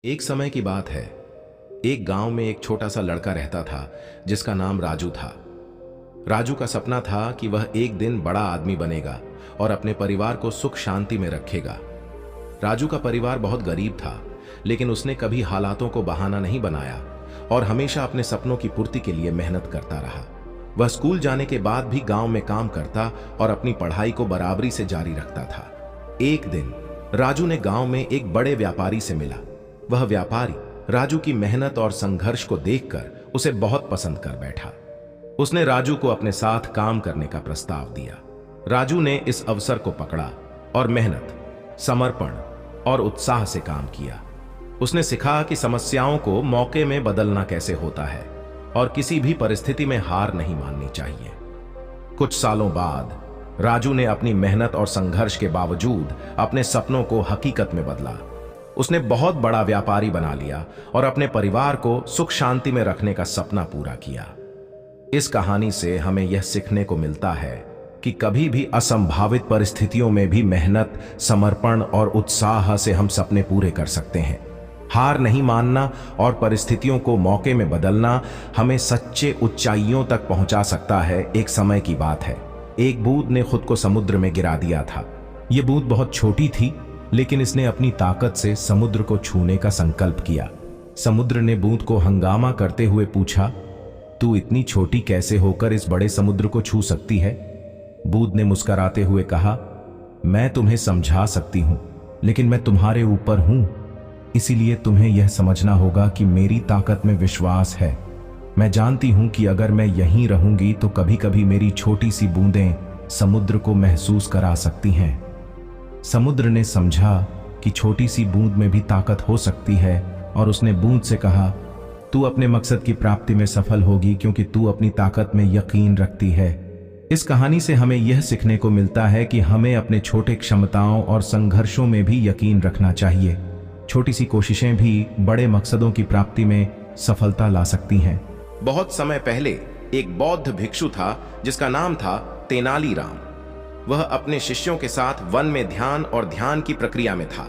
एक समय की बात है। एक गांव में एक छोटा सा लड़का रहता था जिसका नाम राजू था। राजू का सपना था कि वह एक दिन बड़ा आदमी बनेगा और अपने परिवार को सुख शांति में रखेगा। राजू का परिवार बहुत गरीब था, लेकिन उसने कभी हालातों को बहाना नहीं बनाया और हमेशा अपने सपनों की पूर्ति के लिए मेहनत करता रहा। वह स्कूल जाने के बाद भी गांव में काम करता और अपनी पढ़ाई को बराबरी से जारी रखता था। एक दिन राजू ने गांव में एक बड़े व्यापारी से मिला। वह व्यापारी राजू की मेहनत और संघर्ष को देखकर उसे बहुत पसंद कर बैठा। उसने राजू को अपने साथ काम करने का प्रस्ताव दिया। राजू ने इस अवसर को पकड़ा और मेहनत, समर्पण और उत्साह से काम किया। उसने सीखा कि समस्याओं को मौके में बदलना कैसे होता है और किसी भी परिस्थिति में हार नहीं माननी चाहिए। कुछ सालों बाद राजू ने अपनी मेहनत और संघर्ष के बावजूद अपने सपनों को हकीकत में बदला। उसने बहुत बड़ा व्यापारी बना लिया और अपने परिवार को सुख शांति में रखने का सपना पूरा किया। इस कहानी से हमें यह सीखने को मिलता है कि कभी भी असंभावित परिस्थितियों में भी मेहनत, समर्पण और उत्साह से हम सपने पूरे कर सकते हैं। हार नहीं मानना और परिस्थितियों को मौके में बदलना हमें सच्चे ऊंचाइयों तक पहुंचा सकता है। एक समय की बात है, एक बूंद ने खुद को समुद्र में गिरा दिया था। यह बूंद बहुत छोटी थी, लेकिन इसने अपनी ताकत से समुद्र को छूने का संकल्प किया। समुद्र ने बूंद को हंगामा करते हुए पूछा, तू इतनी छोटी कैसे होकर इस बड़े समुद्र को छू सकती है? बूंद ने मुस्कुराते हुए कहा, मैं तुम्हें समझा सकती हूं, लेकिन मैं तुम्हारे ऊपर हूं, इसीलिए तुम्हें यह समझना होगा कि मेरी ताकत में विश्वास है। मैं जानती हूं कि अगर मैं यहीं रहूंगी तो कभी कभी मेरी छोटी सी बूंदें समुद्र को महसूस करा सकती हैं। समुद्र ने समझा कि छोटी सी बूंद में भी ताकत हो सकती है और उसने बूंद से कहा, तू अपने मकसद की प्राप्ति में सफल होगी क्योंकि तू अपनी ताकत में यकीन रखती है। इस कहानी से हमें यह सीखने को मिलता है कि हमें अपने छोटे क्षमताओं और संघर्षों में भी यकीन रखना चाहिए। छोटी सी कोशिशें भी बड़े मकसदों की प्राप्ति में सफलता ला सकती हैं। बहुत समय पहले एक बौद्ध भिक्षु था जिसका नाम था तेनालीराम। वह अपने शिष्यों के साथ वन में ध्यान और ध्यान की प्रक्रिया में था।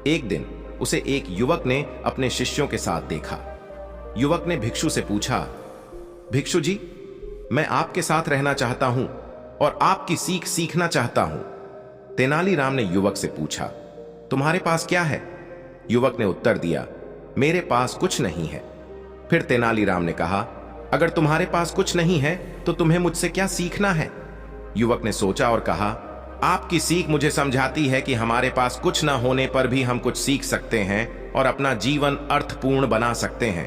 एक दिन उसे एक युवक ने अपने शिष्यों के साथ देखा। युवक ने भिक्षु से पूछा, भिक्षु जी, मैं आपके साथ रहना चाहता हूं और आपकी सीख सीखना चाहता हूं। तेनालीराम ने युवक से पूछा, तुम्हारे पास क्या है? युवक ने उत्तर दिया, मेरे पास कुछ नहीं है। फिर तेनालीराम ने कहा, अगर तुम्हारे पास कुछ नहीं है तो तुम्हें मुझसे क्या सीखना है? युवक ने सोचा और कहा, आपकी सीख मुझे समझाती है कि हमारे पास कुछ न होने पर भी हम कुछ सीख सकते हैं और अपना जीवन अर्थपूर्ण बना सकते हैं।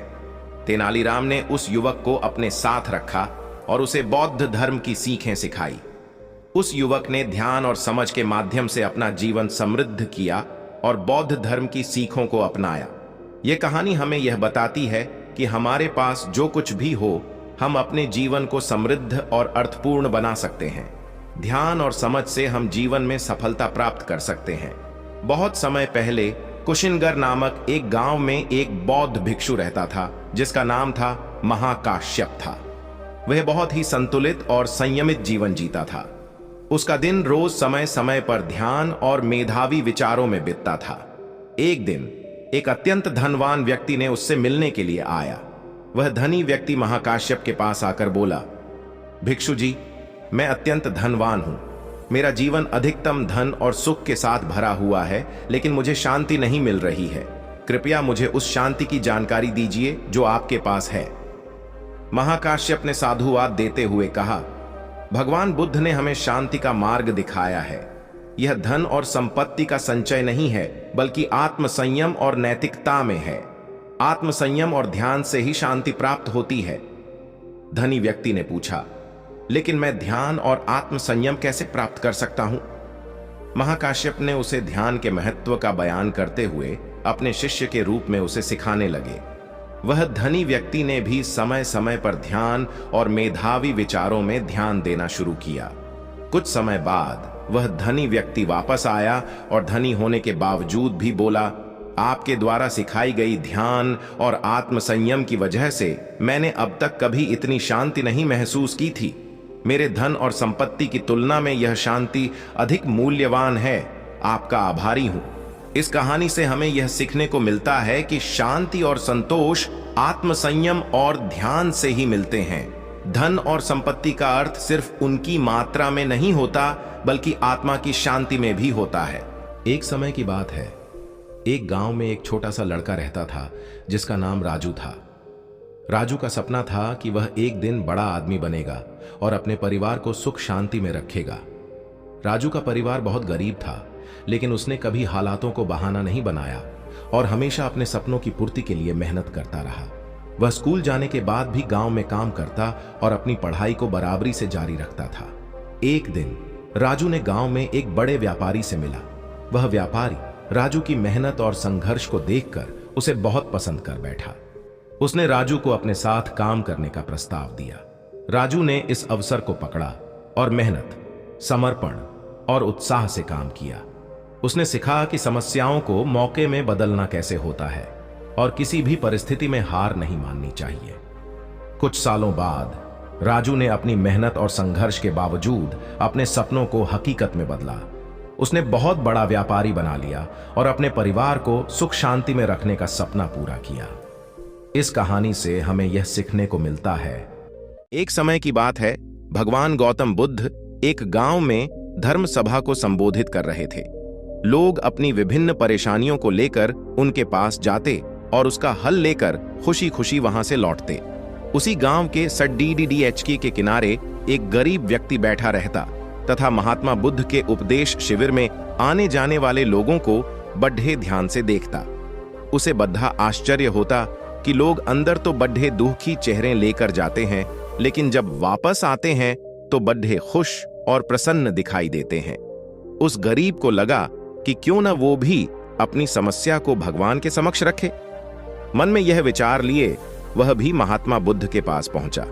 तेनालीराम ने उस युवक को अपने साथ रखा और उसे बौद्ध धर्म की सीखें सिखाई। उस युवक ने ध्यान और समझ के माध्यम से अपना जीवन समृद्ध किया और बौद्ध धर्म की सीखों को अपनाया। यह कहानी हमें यह बताती है कि हमारे पास जो कुछ भी हो, हम अपने जीवन को समृद्ध और अर्थपूर्ण बना सकते हैं। ध्यान और समझ से हम जीवन में सफलता प्राप्त कर सकते हैं। बहुत समय पहले कुशिनगर नामक एक गांव में एक बौद्ध भिक्षु रहता था जिसका नाम था महाकाश्यप था। वह बहुत ही संतुलित और संयमित जीवन जीता था। उसका दिन रोज समय समय पर ध्यान और मेधावी विचारों में बीतता था। एक दिन एक अत्यंत धनवान व्यक्ति ने उससे मिलने के लिए आया। वह धनी व्यक्ति महाकाश्यप के पास आकर बोला, भिक्षु जी, मैं अत्यंत धनवान हूं। मेरा जीवन अधिकतम धन और सुख के साथ भरा हुआ है, लेकिन मुझे शांति नहीं मिल रही है। कृपया मुझे उस शांति की जानकारी दीजिए जो आपके पास है। महाकाश्यप ने साधुवाद देते हुए कहा, भगवान बुद्ध ने हमें शांति का मार्ग दिखाया है। यह धन और संपत्ति का संचय नहीं है, बल्कि आत्मसंयम और नैतिकता में है। आत्मसंयम और ध्यान से ही शांति प्राप्त होती है। धनी व्यक्ति ने पूछा, लेकिन मैं ध्यान और आत्मसंयम कैसे प्राप्त कर सकता हूं? महाकाश्यप ने उसे ध्यान के महत्व का बयान करते हुए अपने शिष्य के रूप में उसे सिखाने लगे। वह धनी व्यक्ति ने भी समय समय पर ध्यान और मेधावी विचारों में ध्यान देना शुरू किया। कुछ समय बाद वह धनी व्यक्ति वापस आया और धनी होने के बावजूद भी बोला, आपके द्वारा सिखाई गई ध्यान और आत्मसंयम की वजह से मैंने अब तक कभी इतनी शांति नहीं महसूस की थी। मेरे धन और संपत्ति की तुलना में यह शांति अधिक मूल्यवान है। आपका आभारी हूं। इस कहानी से हमें यह सीखने को मिलता है कि शांति और संतोष आत्मसंयम और ध्यान से ही मिलते हैं। धन और संपत्ति का अर्थ सिर्फ उनकी मात्रा में नहीं होता, बल्कि आत्मा की शांति में भी होता है। एक समय की बात है, एक गांव में एक छोटा सा लड़का रहता था जिसका नाम राजू था। राजू का सपना था कि वह एक दिन बड़ा आदमी बनेगा और अपने परिवार को सुख शांति में रखेगा। राजू का परिवार बहुत गरीब था, लेकिन उसने कभी हालातों को बहाना नहीं बनाया और हमेशा अपने सपनों की पूर्ति के लिए मेहनत करता रहा। वह स्कूल जाने के बाद भी गांव में काम करता और अपनी पढ़ाई को बराबरी से जारी रखता था। एक दिन राजू ने गांव में एक बड़े व्यापारी से मिला। वह व्यापारी राजू की मेहनत और संघर्ष को देखकर उसे बहुत पसंद कर बैठा। उसने राजू को अपने साथ काम करने का प्रस्ताव दिया। राजू ने इस अवसर को पकड़ा और मेहनत, समर्पण और उत्साह से काम किया। उसने सीखा कि समस्याओं को मौके में बदलना कैसे होता है और किसी भी परिस्थिति में हार नहीं माननी चाहिए। कुछ सालों बाद राजू ने अपनी मेहनत और संघर्ष के बावजूद अपने सपनों को हकीकत में बदला। उसने बहुत बड़ा व्यापारी बना लिया और अपने परिवार को सुख शांति में रखने का सपना पूरा किया। इस कहानी से हमें यह सीखने को मिलता है। एक समय की बात है, भगवान गौतम बुद्ध एक गांव में धर्म सभा को संबोधित कर रहे थे। लोग अपनी विभिन्न परेशानियों को लेकर उनके पास जाते और उसका हल लेकर खुशी खुशी वहां से लौटते। उसी गांव के सड्डीडीडीएचके के किनारे एक गरीब व्यक्ति बैठा रहता तथा महात्मा बुद्ध के उपदेश शिविर में आने जाने वाले लोगों को बड्ढे ध्यान से देखता। उसे बद्धा आश्चर्य होता कि लोग अंदर तो बड्ढे दुखी चेहरे लेकर जाते हैं, लेकिन जब वापस आते हैं तो बड्ढे खुश और प्रसन्न दिखाई देते हैं। उस गरीब को लगा कि क्यों न वो भी अपनी समस्या को भगवान के समक्ष रखे। मन में यह विचार लिए वह भी महात्मा बुद्ध के पास पहुंचा।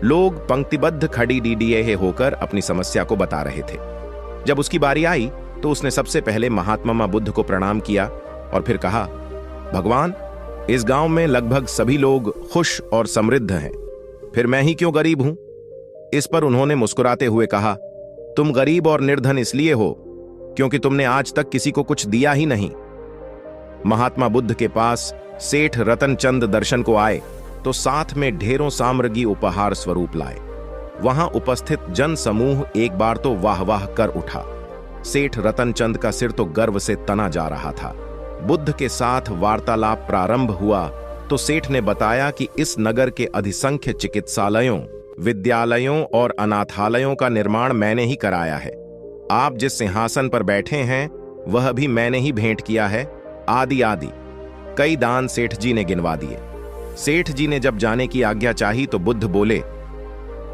लोग पंक्तिबद्ध खड़ी डीडीए होकर अपनी समस्या को बता रहे थे। जब उसकी बारी आई तो उसने सबसे पहले महात्मा बुद्ध को प्रणाम किया और फिर कहा, भगवान, इस गांव में लगभग सभी लोग खुश और समृद्ध हैं, फिर मैं ही क्यों गरीब हूं? इस पर उन्होंने मुस्कुराते हुए कहा, तुम गरीब और निर्धन इसलिए हो क्योंकि तुमने आज तक किसी को कुछ दिया ही नहीं। महात्मा बुद्ध के पास सेठ रतनचंद दर्शन को आए तो साथ में ढेरों साम्राज्ञी उपहार स्वरूप लाए। वहां उपस्थित जन समूह एक बार तो वाह वाह कर उठा। सेठ रतनचंद का सिर तो गर्व से तना जा रहा था। बुद्ध के साथ वार्तालाप प्रारंभ हुआ तो सेठ ने बताया कि इस नगर के अधिसंख्य चिकित्सालयों, विद्यालयों और अनाथालयों का निर्माण मैंने ही कराया है। आप जिस सिंहासन पर बैठे हैं वह भी मैंने ही भेंट किया है, आदि आदि कई दान सेठ जी ने गिनवा दिए। सेठ जी ने जब जाने की आज्ञा चाही तो बुद्ध बोले,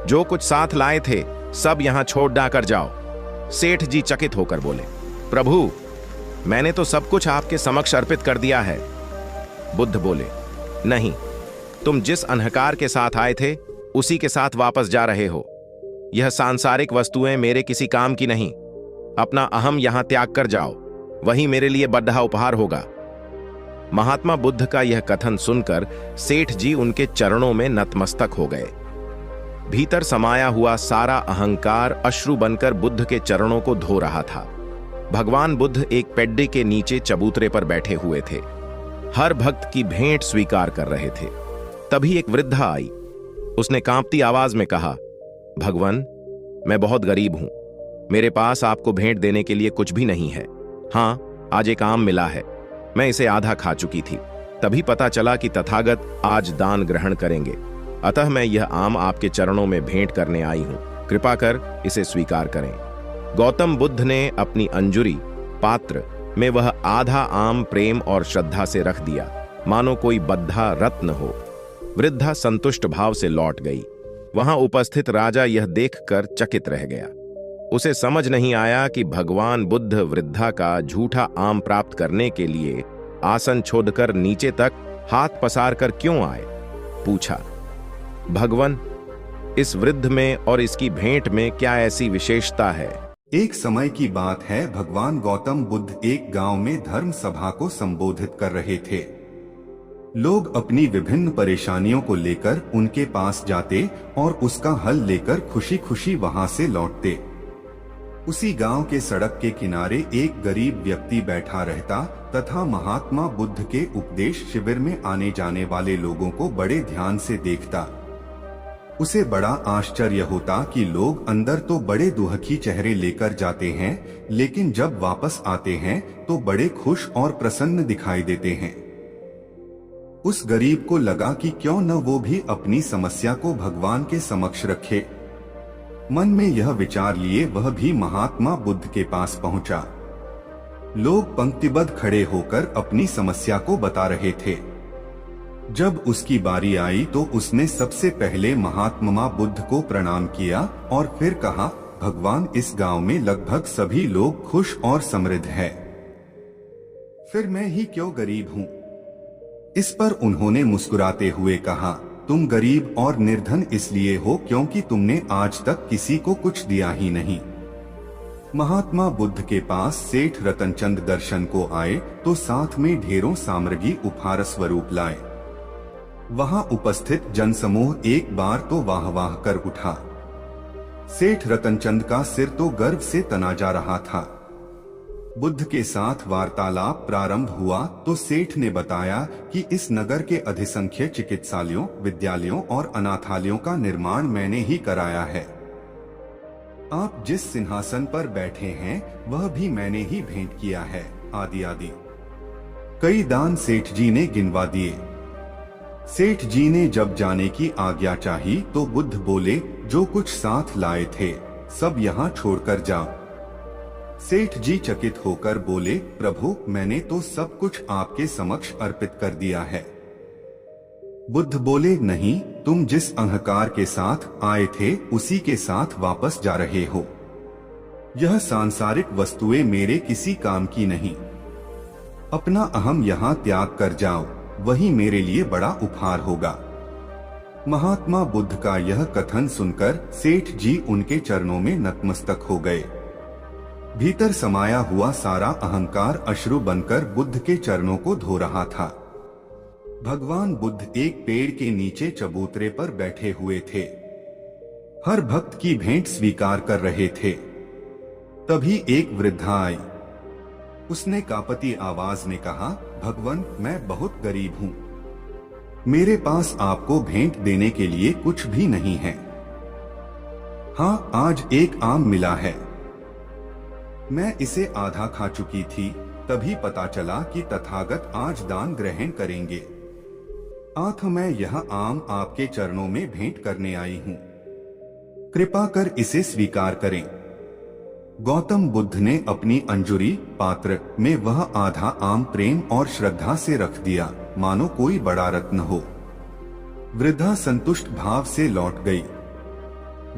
जो कुछ साथ लाए थे सब यहां छोड़ डाकर जाओ। सेठ जी चकित होकर बोले, प्रभु, मैंने तो सब कुछ आपके समक्ष अर्पित कर दिया है। बुद्ध बोले, नहीं, तुम जिस अहंकार के साथ आए थे उसी के साथ वापस जा रहे हो। यह सांसारिक वस्तुएं मेरे किसी काम की नहीं। अपना अहम यहां त्याग कर जाओ, वही मेरे लिए बड़ा उपहार होगा। महात्मा बुद्ध का यह कथन सुनकर सेठ जी उनके चरणों में नतमस्तक हो गए। भीतर समाया हुआ सारा अहंकार अश्रु बनकर बुद्ध के चरणों को धो रहा था। भगवान बुद्ध एक पेड्डे के नीचे चबूतरे पर बैठे हुए थे। हर भक्त की भेंट स्वीकार कर रहे थे। तभी एक वृद्धा आई। उसने कांपती आवाज में कहा, भगवान, मैं बहुत गरीब हूं, मेरे पास आपको भेंट देने के लिए कुछ भी नहीं है। हां, आज एक आम मिला है, मैं इसे आधा खा चुकी थी, तभी पता चला कि तथागत आज दान ग्रहण करेंगे, अतः मैं यह आम आपके चरणों में भेंट करने आई हूं, कृपा कर इसे स्वीकार करें। गौतम बुद्ध ने अपनी अंजुरी पात्र में वह आधा आम प्रेम और श्रद्धा से रख दिया, मानो कोई बद्धा रत्न हो। वृद्धा संतुष्ट भाव से लौट गई। वहां उपस्थित राजा यह देखकर चकित रह गया। उसे समझ नहीं आया कि भगवान बुद्ध वृद्धा का झूठा आम प्राप्त करने के लिए आसन छोड़कर नीचे तक हाथ पसार कर क्यों आए। पूछा, भगवान, इस वृद्ध में और इसकी भेंट में क्या ऐसी विशेषता है? एक समय की बात है, भगवान गौतम बुद्ध एक गांव में धर्म सभा को संबोधित कर रहे थे। लोग अपनी विभिन्न परेशानियों को लेकर उनके पास जाते और उसका हल लेकर खुशी खुशी वहां से लौटते। उसी गांव के सड़क के किनारे एक गरीब व्यक्ति बैठा रहता तथा महात्मा बुद्ध के उपदेश शिविर में आने जाने वाले लोगों को बड़े ध्यान से देखता। उसे बड़ा आश्चर्य होता कि लोग अंदर तो बड़े दुखी चेहरे लेकर जाते हैं, लेकिन जब वापस आते हैं तो बड़े खुश और प्रसन्न दिखाई देते हैं। उस गरीब को लगा कि क्यों न वो भी अपनी समस्या को भगवान के समक्ष रखे। मन में यह विचार लिए वह भी महात्मा बुद्ध के पास पहुंचा। लोग पंक्तिबद्ध खड़े होकर अपनी समस्या को बता रहे थे। जब उसकी बारी आई तो उसने सबसे पहले महात्मा बुद्ध को प्रणाम किया और फिर कहा, भगवान, इस गांव में लगभग सभी लोग खुश और समृद्ध हैं। फिर मैं ही क्यों गरीब हूँ? इस पर उन्होंने मुस्कुराते हुए कहा, तुम गरीब और निर्धन इसलिए हो क्योंकि तुमने आज तक किसी को कुछ दिया ही नहीं। महात्मा बुद्ध के पास सेठ रतनचंद दर्शन को आए तो साथ में ढेरों सामग्री उपहार स्वरूप लाए। वहां उपस्थित जनसमूह एक बार तो वाह वाह कर उठा। सेठ रतनचंद का सिर तो गर्व से तना जा रहा था। बुद्ध के साथ वार्तालाप प्रारंभ हुआ तो सेठ ने बताया कि इस नगर के अधिसंख्य चिकित्सालयों, विद्यालयों और अनाथालयों का निर्माण मैंने ही कराया है। आप जिस सिंहासन पर बैठे हैं वह भी मैंने ही भेंट किया है, आदि आदि। कई दान सेठ जी ने गिनवा दिए। सेठ जी ने जब जाने की आज्ञा चाही तो बुद्ध बोले, जो कुछ साथ लाए थे सब यहाँ छोड़कर जाओ। सेठ जी चकित होकर बोले, प्रभु, मैंने तो सब कुछ आपके समक्ष अर्पित कर दिया है। बुद्ध बोले, नहीं, तुम जिस अहंकार के साथ आए थे उसी के साथ वापस जा रहे हो। यह सांसारिक वस्तुएं मेरे किसी काम की नहीं। अपना अहम यहाँ त्याग कर जाओ, वही मेरे लिए बड़ा उपहार होगा। महात्मा बुद्ध का यह कथन सुनकर सेठ जी उनके चरणों में नतमस्तक हो गए। भीतर समाया हुआ सारा अहंकार अश्रु बनकर बुद्ध के चरणों को धो रहा था। भगवान बुद्ध एक पेड़ के नीचे चबूतरे पर बैठे हुए थे। हर भक्त की भेंट स्वीकार कर रहे थे। तभी एक वृद्धा आई। उसने कांपती आवाज में कहा, भगवान, मैं बहुत गरीब हूँ। मेरे पास आपको भेंट देने के लिए कुछ भी नहीं है। हाँ, आज एक आम मिला है। मैं इसे आधा खा चुकी थी, तभी पता चला कि तथागत आज दान ग्रहण करेंगे। आथ मैं यह आम आपके चरणों में भेंट करने आई हूँ। कृपा कर इसे स्वीकार करें। गौतम बुद्ध ने अपनी अंजुरी पात्र में वह आधा आम प्रेम और श्रद्धा से रख दिया, मानो कोई बड़ा रत्न हो। वृद्धा संतुष्ट भाव से लौट गई।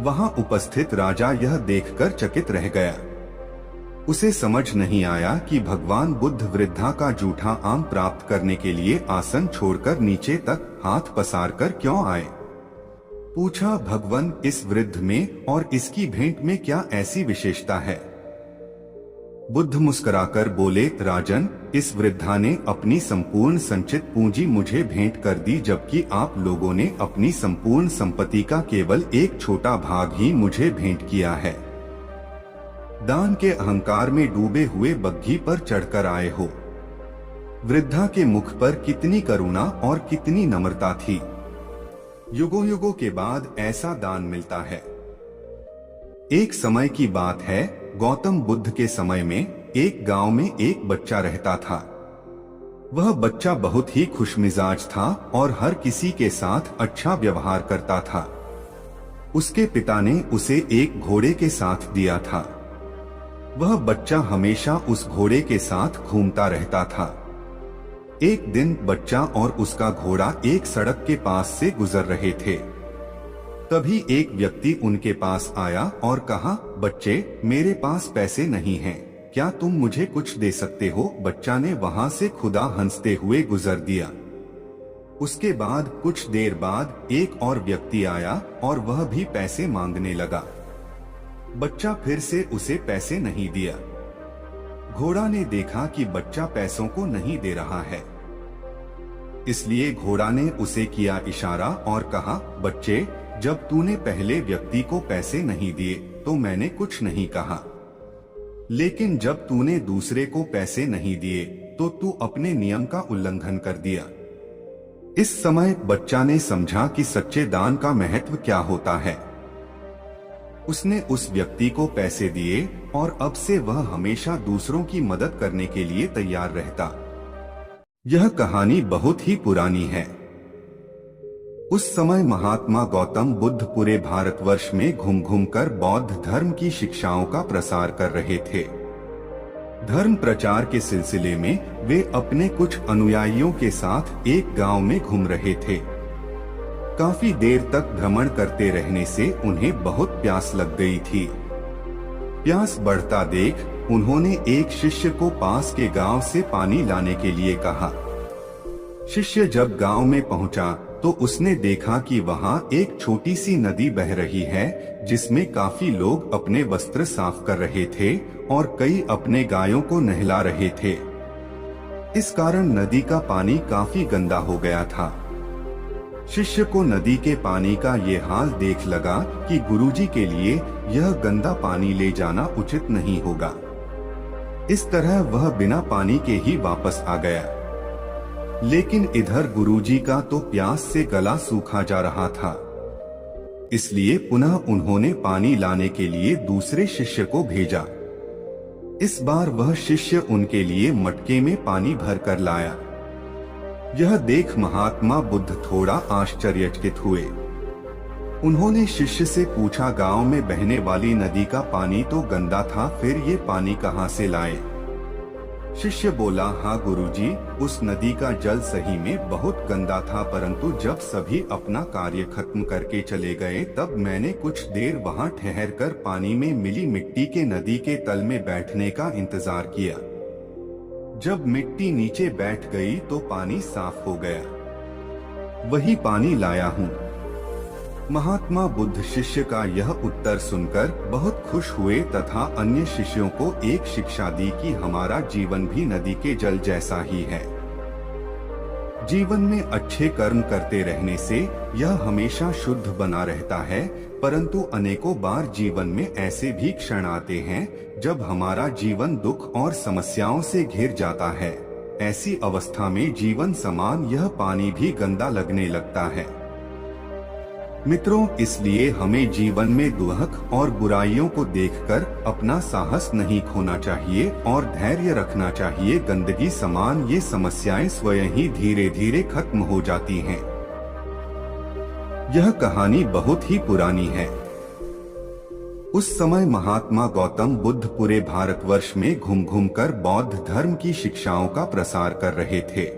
वहां उपस्थित राजा यह देखकर चकित रह गया। उसे समझ नहीं आया कि भगवान बुद्ध वृद्धा का जूठा आम प्राप्त करने के लिए आसन छोड़कर नीचे तक हाथ पसार कर क्यों आए। पूछा, भगवान, इस वृद्ध में और इसकी भेंट में क्या ऐसी विशेषता है? बुद्ध मुस्कुराकर बोले, राजन, इस वृद्धा ने अपनी संपूर्ण संचित पूंजी मुझे भेंट कर दी, जबकि आप लोगों ने अपनी संपूर्ण संपत्ति का केवल एक छोटा भाग ही मुझे भेंट किया है। दान के अहंकार में डूबे हुए बग्घी पर चढ़कर आए हो। वृद्धा के मुख पर कितनी करुणा और कितनी नम्रता थी। युगों युगों के बाद ऐसा दान मिलता है। एक समय की बात है, गौतम बुद्ध के समय में एक गांव में एक बच्चा रहता था। वह बच्चा बहुत ही खुशमिजाज था और हर किसी के साथ अच्छा व्यवहार करता था। उसके पिता ने उसे एक घोड़े के साथ दिया था। वह बच्चा हमेशा उस घोड़े के साथ घूमता रहता था। एक दिन बच्चा और उसका घोड़ा एक सड़क के पास से गुजर रहे थे। तभी एक व्यक्ति उनके पास आया और कहा, बच्चे, मेरे पास पैसे नहीं हैं, क्या तुम मुझे कुछ दे सकते हो? बच्चा ने वहां से खुदा हंसते हुए गुजर दिया। उसके बाद कुछ देर बाद एक और व्यक्ति आया और वह भी पैसे मांगने लगा। बच्चा फिर से उसे पैसे नहीं दिया। घोड़ा ने देखा कि बच्चा पैसों को नहीं दे रहा है, इसलिए घोड़ा ने उसे किया इशारा और कहा, बच्चे, जब तूने पहले व्यक्ति को पैसे नहीं दिए तो मैंने कुछ नहीं कहा। लेकिन जब तूने दूसरे को पैसे नहीं दिए तो तू अपने नियम का उल्लंघन कर दिया। इस समय बच्चा ने समझा कि सच्चे दान का महत्व क्या होता है। उसने उस व्यक्ति को पैसे दिए और अब से वह हमेशा दूसरों की मदद करने के लिए तैयार रहता। यह कहानी बहुत ही पुरानी है। उस समय महात्मा गौतम बुद्ध पूरे भारतवर्ष में घूम घूम कर बौद्ध धर्म की शिक्षाओं का प्रसार कर रहे थे। धर्म प्रचार के सिलसिले में वे अपने कुछ अनुयायियों के साथ एक गांव में घूम रहे थे। काफी देर तक भ्रमण करते रहने से उन्हें बहुत प्यास लग गई थी। प्यास बढ़ता देख उन्होंने एक शिष्य को पास के गांव से पानी लाने के लिए कहा। शिष्य जब गांव में पहुंचा तो उसने देखा कि वहां एक छोटी सी नदी बह रही है जिसमें काफी लोग अपने वस्त्र साफ कर रहे थे और कई अपने गायों को नहला रहे थे। इस कारण नदी का पानी काफी गंदा हो गया था। शिष्य को नदी के पानी का ये हाल देख लगा कि गुरुजी के लिए यह गंदा पानी ले जाना उचित नहीं होगा। इस तरह वह बिना पानी के ही वापस आ गया। लेकिन इधर गुरुजी का तो प्यास से गला सूखा जा रहा था, इसलिए पुनः उन्होंने पानी लाने के लिए दूसरे शिष्य को भेजा। इस बार वह शिष्य उनके लिए मटके में पानी भरकर लाया। यह देख महात्मा बुद्ध थोड़ा आश्चर्यचकित हुए। उन्होंने शिष्य से पूछा, गांव में बहने वाली नदी का पानी तो गंदा था, फिर ये पानी कहां से लाए? शिष्य बोला, हाँ गुरुजी, उस नदी का जल सही में बहुत गंदा था, परंतु जब सभी अपना कार्य खत्म करके चले गए तब मैंने कुछ देर वहां ठहरकर पानी में मिली मिट्टी के नदी के तल में बैठने का इंतजार किया। जब मिट्टी नीचे बैठ गई तो पानी साफ हो गया। वही पानी लाया हूँ। महात्मा बुद्ध शिष्य का यह उत्तर सुनकर बहुत खुश हुए तथा अन्य शिष्यों को एक शिक्षा दी कि हमारा जीवन भी नदी के जल जैसा ही है। जीवन में अच्छे कर्म करते रहने से यह हमेशा शुद्ध बना रहता है, परंतु अनेकों बार जीवन में ऐसे भी क्षण आते हैं जब हमारा जीवन दुख और समस्याओं से घिर जाता है। ऐसी अवस्था में जीवन समान यह पानी भी गंदा लगने लगता है। मित्रों, इसलिए हमें जीवन में दुख और बुराइयों को देखकर अपना साहस नहीं खोना चाहिए और धैर्य रखना चाहिए। गंदगी समान ये समस्याएं स्वयं ही धीरे धीरे खत्म हो जाती हैं। यह कहानी बहुत ही पुरानी है। उस समय महात्मा गौतम बुद्ध पूरे भारतवर्ष में घूम घूम कर बौद्ध धर्म की शिक्षाओं का प्रसार कर रहे थे।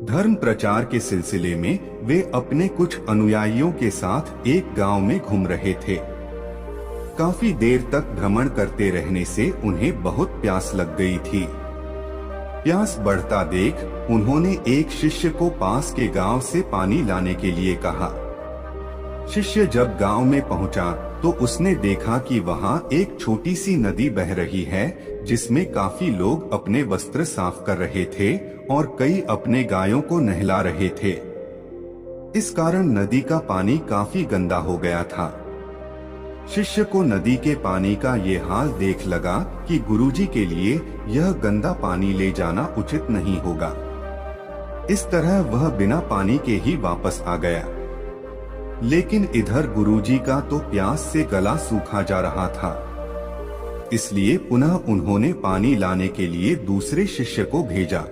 धर्म प्रचार के सिलसिले में वे अपने कुछ अनुयायियों के साथ एक गांव में घूम रहे थे। काफी देर तक भ्रमण करते रहने से उन्हें बहुत प्यास लग गई थी। प्यास बढ़ता देख उन्होंने एक शिष्य को पास के गांव से पानी लाने के लिए कहा। शिष्य जब गांव में पहुंचा तो उसने देखा कि वहां एक छोटी सी नदी बह रही है जिसमें काफी लोग अपने वस्त्र साफ कर रहे थे और कई अपने गायों को नहला रहे थे। इस कारण नदी का पानी काफी गंदा हो गया था। शिष्य को नदी के पानी का ये हाल देख लगा कि गुरुजी के लिए यह गंदा पानी ले जाना उचित नहीं होगा। इस तरह वह बिना पानी के ही वापस आ गया। लेकिन इधर गुरुजी का तो प्यास से गला सूखा जा रहा था, इसलिए पुनः उन्होंने पानी लाने के लिए दूसरे शिष्य को भेजा।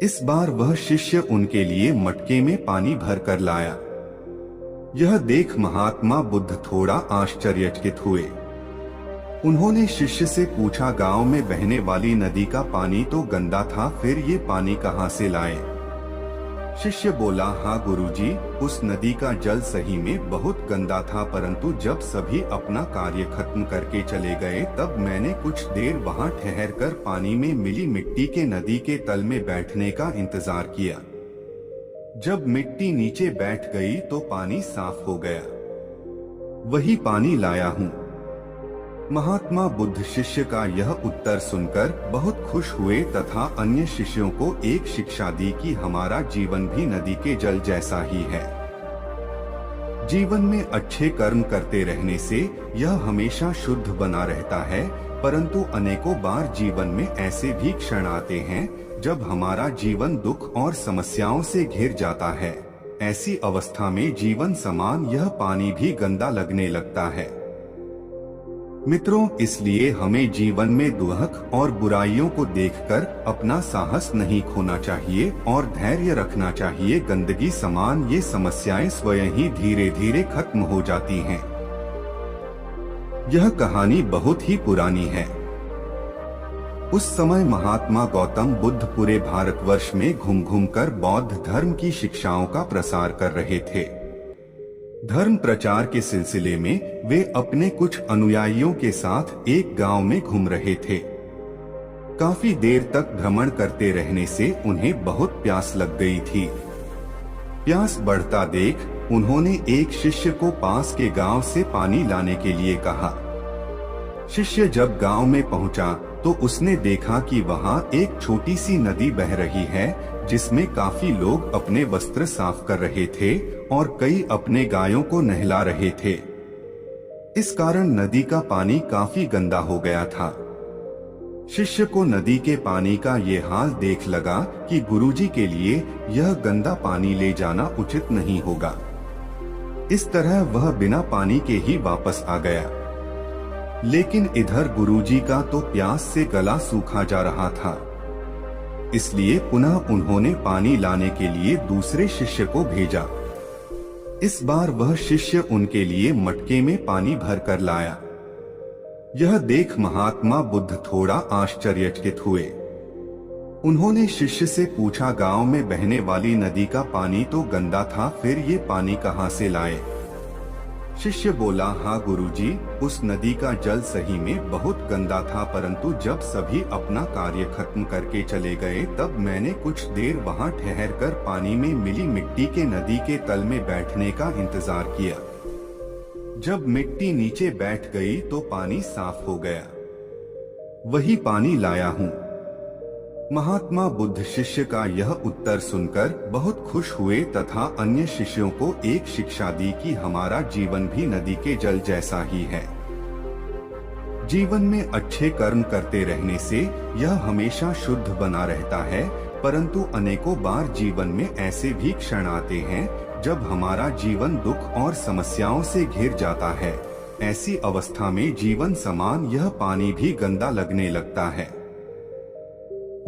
इस बार वह शिष्य उनके लिए मटके में पानी भरकर लाया। यह देख महात्मा बुद्ध थोड़ा आश्चर्यचकित हुए। उन्होंने शिष्य से पूछा, गांव में बहने वाली नदी का पानी तो गंदा था, फिर ये पानी कहां से लाए? शिष्य बोला, हाँ गुरुजी, उस नदी का जल सही में बहुत गंदा था, परंतु जब सभी अपना कार्य खत्म करके चले गए तब मैंने कुछ देर वहां ठहरकर पानी में मिली मिट्टी के नदी के तल में बैठने का इंतजार किया। जब मिट्टी नीचे बैठ गई तो पानी साफ हो गया। वही पानी लाया हूँ। महात्मा बुद्ध शिष्य का यह उत्तर सुनकर बहुत खुश हुए तथा अन्य शिष्यों को एक शिक्षा दी कि हमारा जीवन भी नदी के जल जैसा ही है। जीवन में अच्छे कर्म करते रहने से यह हमेशा शुद्ध बना रहता है। परंतु अनेकों बार जीवन में ऐसे भी क्षण आते हैं जब हमारा जीवन दुख और समस्याओं से घिर जाता है। ऐसी अवस्था में जीवन समान यह पानी भी गंदा लगने लगता है। मित्रों, इसलिए हमें जीवन में दुख और बुराइयों को देखकर अपना साहस नहीं खोना चाहिए और धैर्य रखना चाहिए। गंदगी समान ये समस्याएं स्वयं ही धीरे धीरे खत्म हो जाती हैं। यह कहानी बहुत ही पुरानी है। उस समय महात्मा गौतम बुद्ध पूरे भारतवर्ष में घूम घूम कर बौद्ध धर्म की शिक्षाओं का प्रसार कर रहे थे। धर्म प्रचार के सिलसिले में वे अपने कुछ अनुयायियों के साथ एक गांव में घूम रहे थे। काफी देर तक भ्रमण करते रहने से उन्हें बहुत प्यास लग गई थी। प्यास बढ़ता देख उन्होंने एक शिष्य को पास के गांव से पानी लाने के लिए कहा। शिष्य जब गांव में पहुंचा तो उसने देखा कि वहां एक छोटी सी नदी बह रही है, जिसमें काफी लोग अपने वस्त्र साफ कर रहे थे और कई अपने गायों को नहला रहे थे। इस कारण नदी का पानी काफी गंदा हो गया था। शिष्य को नदी के पानी का ये हाल देख लगा कि गुरुजी के लिए यह गंदा पानी ले जाना उचित नहीं होगा। इस तरह वह बिना पानी के ही वापस आ गया। लेकिन इधर गुरुजी का तो प्यास से गला सूखा जा रहा था। इसलिए पुनः उन्होंने पानी लाने के लिए दूसरे शिष्य को भेजा। इस बार वह शिष्य उनके लिए मटके में पानी भरकर लाया। यह देख महात्मा बुद्ध थोड़ा आश्चर्यचकित हुए। उन्होंने शिष्य से पूछा, गांव में बहने वाली नदी का पानी तो गंदा था, फिर ये पानी कहां से लाए? शिष्य बोला, हाँ गुरुजी, उस नदी का जल सही में बहुत गंदा था, परंतु जब सभी अपना कार्य खत्म करके चले गए तब मैंने कुछ देर वहां ठहरकर पानी में मिली मिट्टी के नदी के तल में बैठने का इंतजार किया। जब मिट्टी नीचे बैठ गई तो पानी साफ हो गया। वही पानी लाया हूँ। महात्मा बुद्ध शिष्य का यह उत्तर सुनकर बहुत खुश हुए तथा अन्य शिष्यों को एक शिक्षा दी कि हमारा जीवन भी नदी के जल जैसा ही है। जीवन में अच्छे कर्म करते रहने से यह हमेशा शुद्ध बना रहता है, परंतु अनेकों बार जीवन में ऐसे भी क्षण आते हैं जब हमारा जीवन दुख और समस्याओं से घिर जाता है। ऐसी अवस्था में जीवन समान यह पानी भी गंदा लगने लगता है।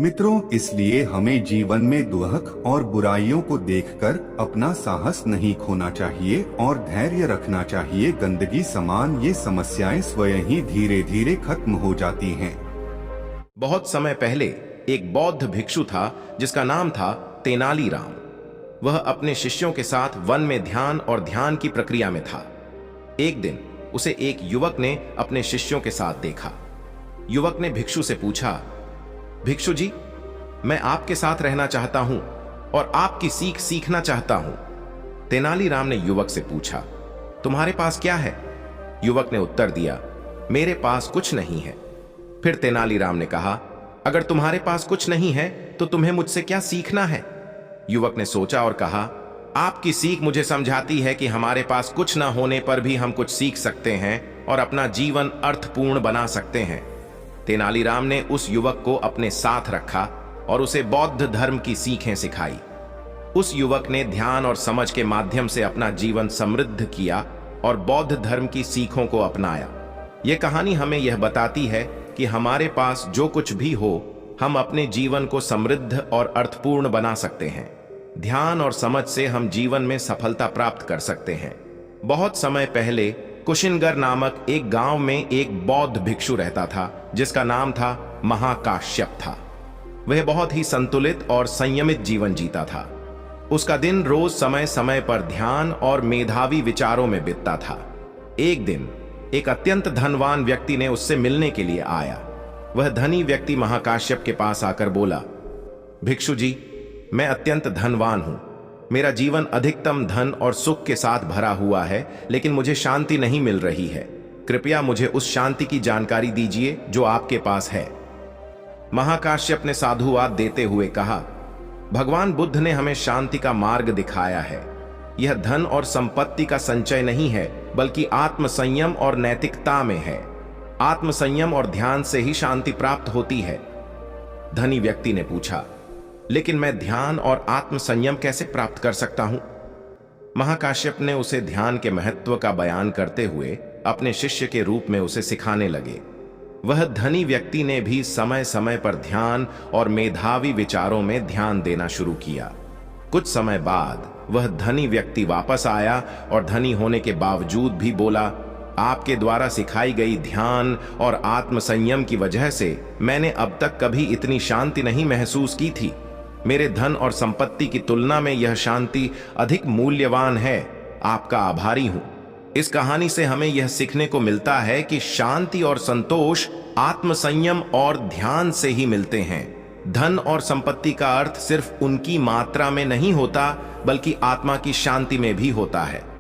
मित्रों, इसलिए हमें जीवन में दुख और बुराइयों को देखकर अपना साहस नहीं खोना चाहिए और धैर्य रखना चाहिए। गंदगी समान ये समस्याएं स्वयं ही धीरे धीरे खत्म हो जाती हैं। बहुत समय पहले एक बौद्ध भिक्षु था जिसका नाम था तेनालीराम। वह अपने शिष्यों के साथ वन में ध्यान और ध्यान की प्रक्रिया में था। एक दिन उसे एक युवक ने अपने शिष्यों के साथ देखा। युवक ने भिक्षु से पूछा, भिक्षु जी, मैं आपके साथ रहना चाहता हूं और आपकी सीख सीखना चाहता हूं। तेनालीराम ने युवक से पूछा, तुम्हारे पास क्या है? युवक ने उत्तर दिया, मेरे पास कुछ नहीं है। फिर तेनालीराम ने कहा, अगर तुम्हारे पास कुछ नहीं है तो तुम्हें मुझसे क्या सीखना है? युवक ने सोचा और कहा, आपकी सीख मुझे समझाती है कि हमारे पास कुछ न होने पर भी हम कुछ सीख सकते हैं और अपना जीवन अर्थपूर्ण बना सकते हैं। तेनालीराम ने उस युवक को अपने साथ रखा और उसे बौद्ध धर्म की सीखें सिखाई। उस युवक ने ध्यान और समझ के माध्यम से अपना जीवन समृद्ध किया और बौद्ध धर्म की सीखों को अपनाया। यह कहानी हमें यह बताती है कि हमारे पास जो कुछ भी हो, हम अपने जीवन को समृद्ध और अर्थपूर्ण बना सकते हैं। ध्यान और समझ से हम जीवन में सफलता प्राप्त कर सकते हैं। बहुत समय पहले कुशिनगर नामक एक गांव में एक बौद्ध भिक्षु रहता था जिसका नाम था महाकाश्यप था। वह बहुत ही संतुलित और संयमित जीवन जीता था। उसका दिन रोज समय समय पर ध्यान और मेधावी विचारों में बीतता था। एक दिन एक अत्यंत धनवान व्यक्ति ने उससे मिलने के लिए आया। वह धनी व्यक्ति महाकाश्यप के पास आकर बोला, भिक्षु जी, मैं अत्यंत धनवान हूं। मेरा जीवन अधिकतम धन और सुख के साथ भरा हुआ है, लेकिन मुझे शांति नहीं मिल रही है। कृपया मुझे उस शांति की जानकारी दीजिए जो आपके पास है। महाकाश्यप ने साधुवाद देते हुए कहा, भगवान बुद्ध ने हमें शांति का मार्ग दिखाया है। यह धन और संपत्ति का संचय नहीं है, बल्कि आत्म संयम और नैतिकता में है। आत्मसंयम और ध्यान से ही शांति प्राप्त होती है। धनी व्यक्ति ने पूछा, लेकिन मैं ध्यान और आत्मसंयम कैसे प्राप्त कर सकता हूं? महाकाश्यप ने उसे ध्यान के महत्व का बयान करते हुए अपने शिष्य के रूप में उसे सिखाने लगे। वह धनी व्यक्ति ने भी समय समय पर ध्यान और मेधावी विचारों में ध्यान देना शुरू किया। कुछ समय बाद वह धनी व्यक्ति वापस आया और धनी होने के बावजूद भी बोला, आपके द्वारा सिखाई गई ध्यान और आत्मसंयम की वजह से मैंने अब तक कभी इतनी शांति नहीं महसूस की थी। मेरे धन और संपत्ति की तुलना में यह शांति अधिक मूल्यवान है। आपका आभारी हूं। इस कहानी से हमें यह सीखने को मिलता है कि शांति और संतोष आत्मसंयम और ध्यान से ही मिलते हैं। धन और संपत्ति का अर्थ सिर्फ उनकी मात्रा में नहीं होता, बल्कि आत्मा की शांति में भी होता है।